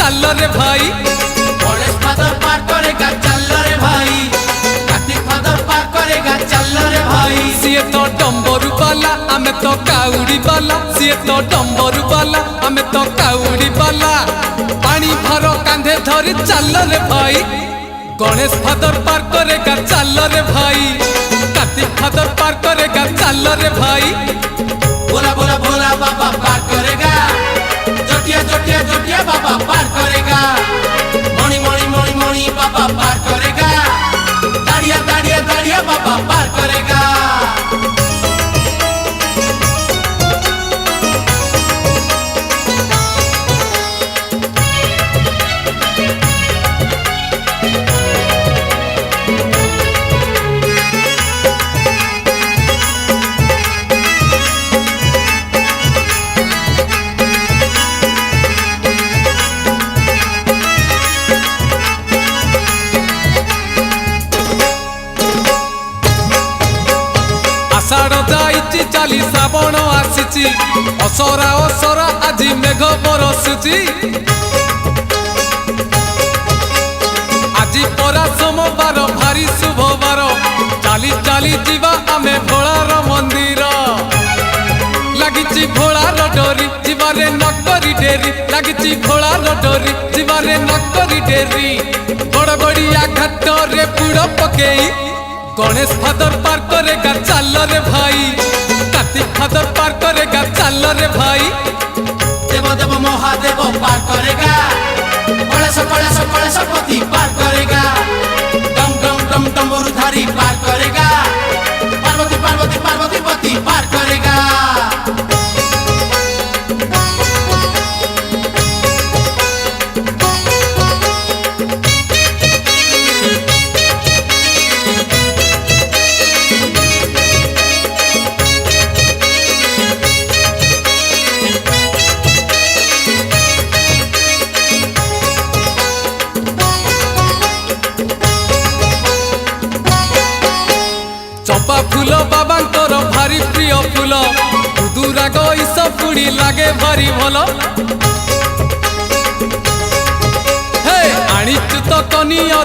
चल रे भाई। गणेश फादर पार करेगा चल रे भाई, कार्तिक फादर पार करेगा चल रे भाई। सीए तो डंबरू बाला आमे तो काउड़ी बाला, सीए तो डंबरू बाला आमे तो काउड़ी बाला। पानी भर कांधे धरी चल रे भाई। गणेश फादर पार करेगा चल रे भाई, कार्तिक फादर पार करेगा चल रे भाई। बोला बोला बोला बाबा पार करेगा, जोटिया जोटिया जोटिया बाबा पार करेगा। मणि मणि मणि मणि बाबा पार करेगा, दाड़िया दाड़िया दाड़िया बाबा पार करेगा। आषाढ़ जाइछि चाली श्रावण आसिछि, असरा असरा आज मेघ बरसुछि। आज परा सोमवार भारी शुभवार, चाली चाली जीवा आमे भोलार मंदिर। लागिछि भोलार डोरी जीवारे नकरी डेरी, लागिछि भोलार डोरी जीवारे नकरी डेरी। बड़ बड़िया घाट रे बुड़ पकेई गणेश फादर पार करेगा चल रे भाई, कार्तिक फादर पार करेगा चल रे भाई। देव देव महादेव पार करेगा, कलेश पति पार करेगा। डम डम डम डमरूधारी पार करेगा, पार्वती पार्वती पार्वती पति पार करेगा। चंपा फूल बाबांकर भारी प्रिय फूल, दुराग ईस पुड़ी लागे भारी भल। हे आनिचु तो कनिया